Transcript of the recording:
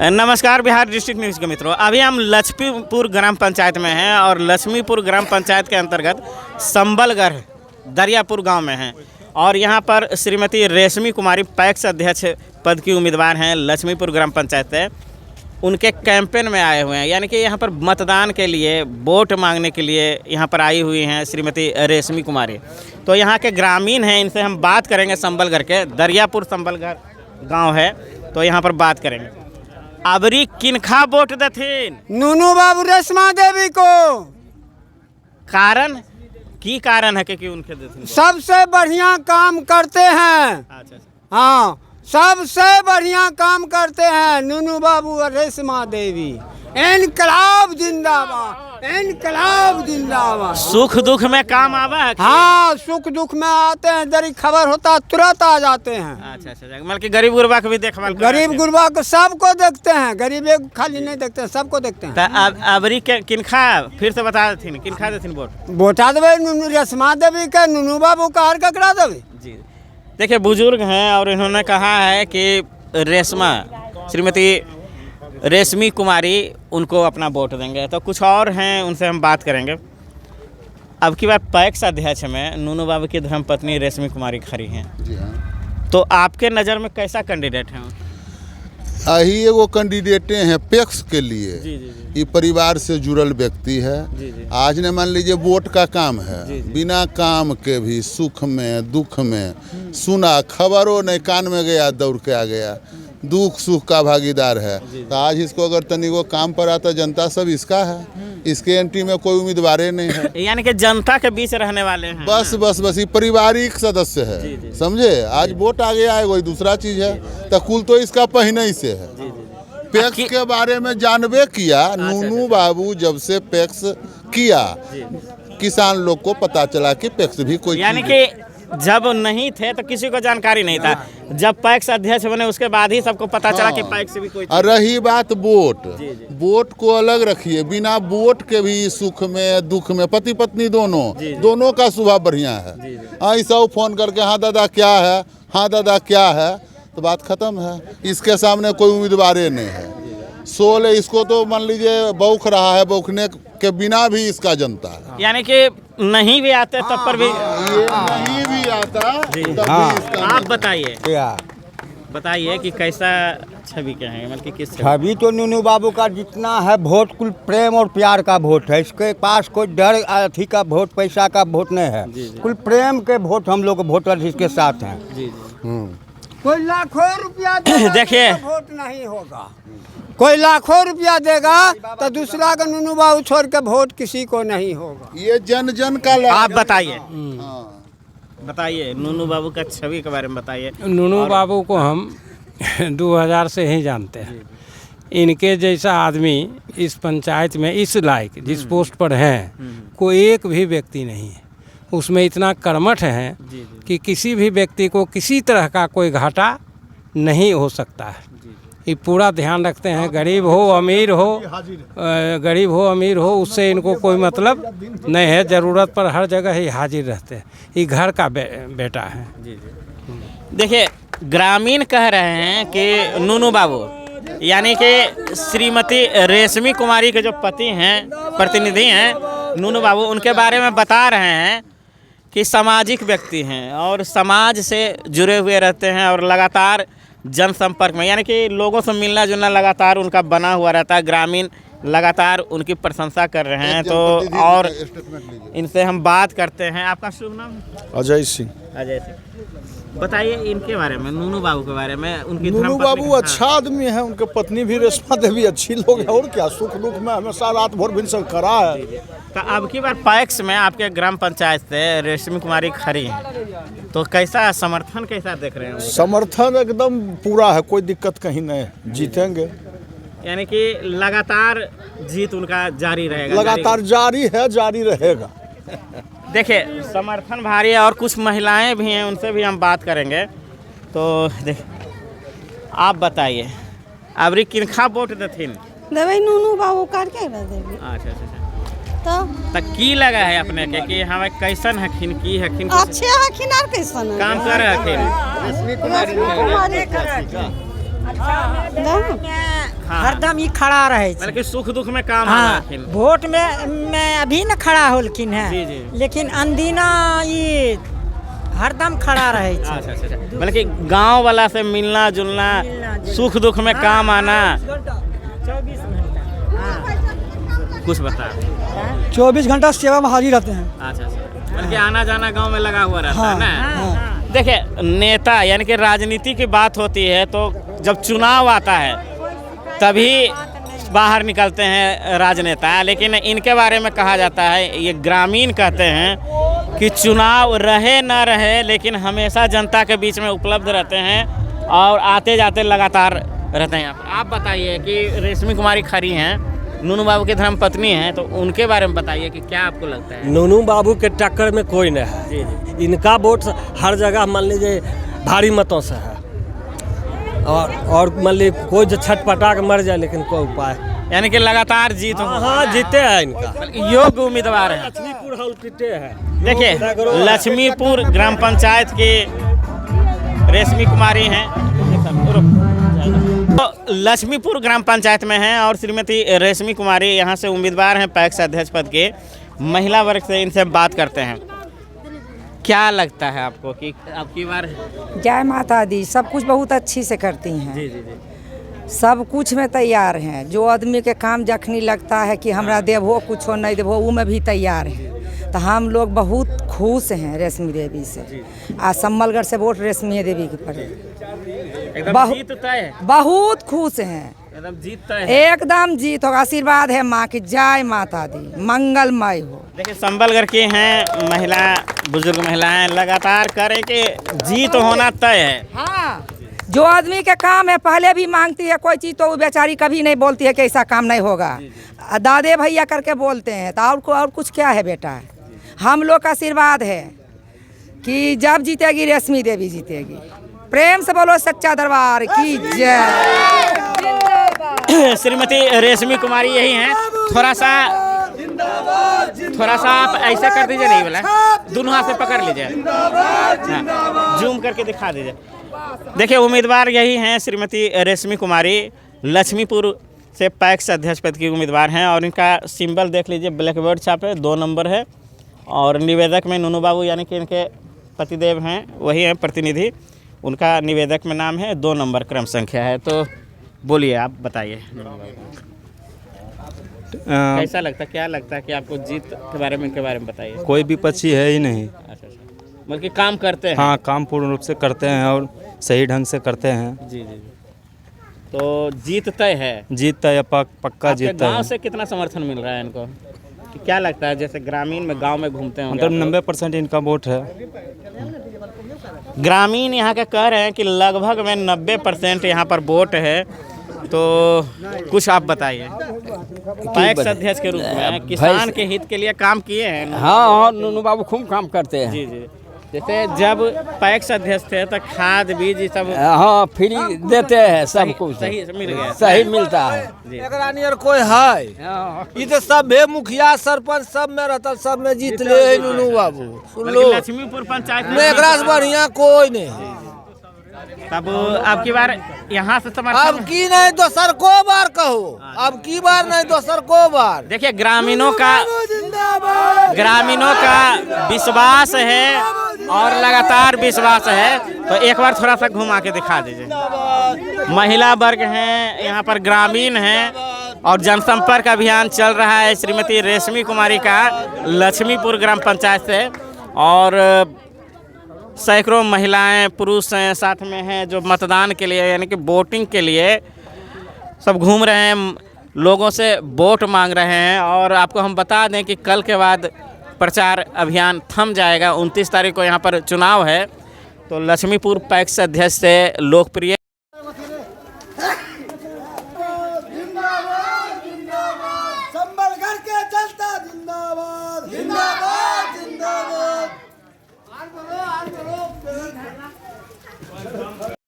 नमस्कार, Bihar district news के मित्रों। अभी हम लक्ष्मीपुर ग्राम पंचायत में हैं और लक्ष्मीपुर ग्राम पंचायत के अंतर्गत संबलगढ़ दरियापुर गांव में हैं और यहां पर श्रीमती रेशमी कुमारी पैक्स अध्यक्ष पद की उम्मीदवार हैं लक्ष्मीपुर ग्राम पंचायत से। उनके कैंपेन में आए हुए हैं, यानी कि यहां पर मतदान के लिए वोट मांगने के लिए यहां पर आई हुई हैं श्रीमती रेशमी कुमारी। तो यहां के ग्रामीण हैं, इनसे हम बात करेंगे। संबलगढ़ के दरियापुर संबलगढ़ गाँव है, तो यहाँ पर बात करेंगे। अबरी किनखा वोट देथिन? नूनू बाबू रेशमा देवी को। कारण की कारण है कि उनके देथिन? सबसे बढ़िया काम करते हैं। अच्छा। हाँ, सबसे बढ़िया काम करते हैं नूनू बाबू और रेशमा देवी। इनकलाब जिंदाबाद, इनकलाब जिंदाबाद। सुख दुख में काम आवा है? हाँ, सुख दुख में आते हैं, जरी खबर होता है तुरंत आ जाते हैं। अच्छा, मतलब कि गरीब गुरबा को भी देखभाल? गरीब गुरबा को सबको देखते हैं, गरीब एक खाली नहीं देखते हैं, सबको देखते हैं। अबरी के किनखा फिर से बता देथिन, किनखा देथिन वोट? वोटा देवे नूनू रेशमा देवी का, नूनू बाबू का हर ककड़ा देवे। जी देखिए, बुजुर्ग हैं और इन्होंने कहा है कि रेशमा श्रीमती रेशमी कुमारी उनको अपना वोट देंगे। तो कुछ और हैं, उनसे हम बात करेंगे। अब की बार पैक्स अध्यक्ष में नूनू बाबू की धर्मपत्नी रेशमी कुमारी खड़ी हैं। जी हाँ। तो आपके नज़र में कैसा कैंडिडेट है? यही एगो कैंडिडेटे हैं पैक्स के लिए। जी जी जी। ये परिवार से जुड़ल व्यक्ति है। जी जी। आज ने मान लीजिए वोट का काम है। जी जी। बिना काम के भी सुख में दुख में सुना, खबरों नहीं, कान में गया दौड़ के आ गया, दुख सुख का भागीदार है। तो आज इसको अगर तनी वो काम पर आता, जनता सब इसका है, इसके एंट्री में कोई उम्मीदवार नहीं है। यानी कि जनता के बीच रहने वाले हैं। बस ये पारिवारिक सदस्य जी, जी। है, समझे। आज वोट आ गया है, वही दूसरा चीज है। तो कुल तो इसका पहले ही से है। पैक्स के बारे में जानबे किया नूनू बाबू जब से पैक्स किया, किसान लोग को पता चला कि पैक्स भी कोई, यानी कि जब नहीं थे तो किसी को जानकारी नहीं था, जब पैक्स अध्यक्ष बने उसके बाद ही सबको पता चला कि पैक्स भी कोई। और रही बात वोट, जी, जी। वोट को अलग रखिए, बिना वोट के भी सुख में दुख में पति पत्नी दोनों का स्वभाव बढ़िया है। ऐसा फोन करके हाँ दादा क्या है, हाँ दादा क्या है, तो बात खत्म है। इसके सामने कोई उम्मीदवार नहीं है। सोल इसको तो मान लीजिए बौख रहा है, बौखने के बिना भी इसका जनता है। यानी कि नहीं भी आते तब पर भी ये नहीं भी आता तब भी इसका। आप बताइए, क्या बताइए कि कैसा छवि क्या है, मतलब कि किस छवि तो नूनू बाबू का जितना है वोट कुल प्रेम और प्यार का वोट है। इसके पास कोई डर अथी का वोट, पैसा का वोट नहीं है। जी, जी। कुल प्रेम के वोट हम लोग वोटर इसके साथ हैं। जी जी। कोई लाखों रुपया देगा देखिए, तो वोट नहीं होगा। कोई लाखों रुपया देगा तो दूसरा का नूनू बाबू छोड़ के वोट किसी को नहीं होगा। ये जन जन का आप बताइए, हाँ। बताइए नूनू बाबू का छवि के बारे में बताइए। नूनू बाबू को हम 2000 से ही जानते हैं। इनके जैसा आदमी इस पंचायत में इस लायक जिस पोस्ट पर हैं कोई एक भी व्यक्ति नहीं है। उसमें इतना कर्मठ है कि किसी भी व्यक्ति को किसी तरह का कोई घाटा नहीं हो सकता है। ये पूरा ध्यान रखते हैं, गरीब हो अमीर हो, गरीब हो अमीर हो, उससे इनको कोई मतलब नहीं है। ज़रूरत पर हर जगह ही हाजिर रहते हैं। ये घर का बेटा है। देखिए, ग्रामीण कह रहे हैं कि नूनू बाबू यानी कि श्रीमती रेशमी कुमारी के जो पति हैं, प्रतिनिधि हैं नूनू बाबू, उनके बारे में बता रहे हैं कि सामाजिक व्यक्ति हैं और समाज से जुड़े हुए रहते हैं और लगातार जनसंपर्क में, यानी कि लोगों से मिलना जुलना लगातार उनका बना हुआ रहता है। ग्रामीण लगातार उनकी प्रशंसा कर रहे हैं। तो और इनसे हम बात करते हैं। आपका शुभ नाम? अजय सिंह। अजय सिंह। बताइए इनके बारे में, नूनू बाबू के बारे में। उनकी नूनू धर्मपत्नी बाबू अच्छा आदमी है, उनके पत्नी भी रेशमा देवी अच्छी लोग है। और क्या, सुख दुख में हमेशा रात भर भी सब खड़ा है। तो अब की बार पैक्स में आपके ग्राम पंचायत से रेशमी कुमारी खड़ी हैं, तो कैसा समर्थन कैसा देख रहे हैं? समर्थन एकदम पूरा है, कोई दिक्कत कहीं नहीं है, जीतेंगे। यानी कि लगातार जीत उनका जारी रहेगा? लगातार जारी है, जारी रहेगा। देखिए, समर्थन भारी है और कुछ महिलाएं भी हैं, उनसे भी हम बात करेंगे। तो देख, आप बताइए अबरी किनखा वोट देथिन? देवे नूनू बाबू करके ना देवे। अच्छा अच्छा। तो की लगा है अपने के कि हमें कैसन हखिन की हखिन अच्छे हखिन और कैसन है? काम कर हखिन? रेशमी कुमारी हाँ। हरदम ही खड़ा रहे छे। बल्कि सुख दुख में काम हाँ आखिन। वोट में अभी न खड़ा होलखिन है जी, जी। लेकिन अनदिना ये हरदम खड़ा रहे छे। अच्छा अच्छा अच्छा। बल्कि गांव वाला से मिलना जुलना, सुख दुख में काम आना। 24 घंटा। हाँ। कुछ बता। 24 घंटा सेवा में हाजिर रहते हैं। अच्छा अच्छा। बल्कि आना जाना गांव में लगा हुआ रहता है ना। हाँ। देखिए, नेता यानी कि राजनीति की बात होती है तो जब चुनाव आता है तभी बाहर निकलते हैं राजनेता, लेकिन इनके बारे में कहा जाता है, ये ग्रामीण कहते हैं कि चुनाव रहे ना रहे लेकिन हमेशा जनता के बीच में उपलब्ध रहते हैं और आते जाते लगातार रहते हैं यहाँ पर। आप बताइए कि रेशमी कुमारी खड़ी हैं, नूनू बाबू की धर्मपत्नी हैं, तो उनके बारे में बताइए कि क्या आपको लगता है। नूनू बाबू के टक्कर में कोई नहीं है। जी जी। इनका वोट हर जगह मान लीजिए भारी मतों से है, और मान लीजिए कोई जो छटपटा के मर जाए लेकिन कोई उपाय। यानी कि लगातार जीत हो। हाँ जीते हैं इनका। योग्य उम्मीदवार हैं। लक्ष्मीपुर हाउस जीते हैं। देखिए, लक्ष्मीपुर ग्राम पंचायत की रेशमी कुमारी हैं। तो लक्ष्मीपुर ग्राम पंचायत में हैं और श्रीमती रेशमी कुमारी यहाँ से उम्मीदवार हैं पैक्स अध्यक्ष पद के। महिला वर्ग से इनसे बात करते हैं। क्या लगता है आपको कि आपकी बार। जय माता दी। सब कुछ बहुत अच्छी से करती हैं। जी जी जी। सब कुछ में तैयार हैं। जो आदमी के काम जखनी लगता है कि हमरा देवो कुछ नहीं देवो, वो में भी तैयार हैं। तो हम लोग बहुत खुश हैं रेशमी देवी से। आज सम्मलगढ़ से वोट रेशमी देवी के पड़े। एकदम जीत तय है। बहुत खुश हैं। एकदम जीत तय है। एकदम जीत होगा। आशीर्वाद है माँ की। जय माता दी। मंगलमय हो। देखिए, संबलगढ़ की हैं महिला, बुजुर्ग महिलाएं लगातार करें कि जीत होना तय है। हाँ, जो आदमी के काम है पहले भी मांगती है कोई चीज़, तो वो बेचारी कभी नहीं बोलती है कि ऐसा काम नहीं होगा। दादे भैया करके बोलते हैं। तो और कुछ क्या है बेटा। हम लोग का आशीर्वाद है कि जब जीतेगी रेशमी देवी जीतेगी। प्रेम से बोलो सच्चा दरबार की जय। श्रीमती रेशमी कुमारी यही हैं। थोड़ा सा आप ऐसे कर दीजिए, नहीं बोला, दोनों हाथ से पकड़ लीजिए, हाँ, जूम करके दिखा दीजिए। देखिए, उम्मीदवार यही हैं श्रीमती रेशमी कुमारी, लक्ष्मीपुर से पैक्स अध्यक्ष पद की उम्मीदवार हैं और इनका सिंबल देख लीजिए, ब्लैकबोर्ड छापे 2 नंबर है और निवेदक में नूनू बाबू यानी कि इनके पतिदेव हैं, वही हैं प्रतिनिधि, उनका निवेदक में नाम है, 2 नंबर क्रम संख्या है। तो बोलिए, आप बताइए कैसा लगता है, क्या लगता है कि आपको जीत के बारे में बताइए। कोई विपक्षी है ही नहीं। अच्छा, बल्कि काम करते हैं। हाँ, काम पूर्ण रूप से करते हैं और सही ढंग से करते हैं। जी जी। तो जीत तय है। जीत तय, पक्का जीत तय। गाँव से कितना समर्थन मिल रहा है इनको, कि क्या लगता है, जैसे ग्रामीण में गांव में घूमते हैं मतलब 90% इनका वोट है। ग्रामीण यहाँ के कह रहे हैं कि लगभग में 90% यहाँ पर वोट है। तो कुछ आप बताइए पैक्स अध्यक्ष के रूप में, किसान के हित के लिए काम किए हैं। हाँ, नूनू बाबू खूब काम करते हैं। जी जी। जैसे जब पैक्स अध्यक्ष थे तो खाद बीज सब हाँ फ्री देते हैं, सब कुछ सही मिल गया, सही मिलता है। नियर कोई है ये तो सब मुखिया सरपंच सब में रहता, सब में जीत ले नूनू बाबू। सुन लो, लक्ष्मीपुर पंचायत में एक रास बढ़िया कोई नहीं। तब अब की बार यहाँ से समर्थन, अब की नहीं दोसर को बार कहो, अब की बार नहीं दोसर को बार। देखिए, ग्रामीणों का विश्वास है और लगातार विश्वास है। तो एक बार थोड़ा सा घुमा के दिखा दीजिए। महिला वर्ग हैं यहाँ पर, ग्रामीण हैं और जनसंपर्क अभियान चल रहा है श्रीमती रेशमी कुमारी का लक्ष्मीपुर ग्राम पंचायत से। और सैकड़ों महिलाएं पुरुष हैं साथ में हैं जो मतदान के लिए यानी कि वोटिंग के लिए सब घूम रहे हैं, लोगों से वोट मांग रहे हैं। और आपको हम बता दें कि कल के बाद प्रचार अभियान थम जाएगा। 29 तारीख को यहाँ पर चुनाव है। तो लक्ष्मीपुर पैक्स अध्यक्ष से लोकप्रिय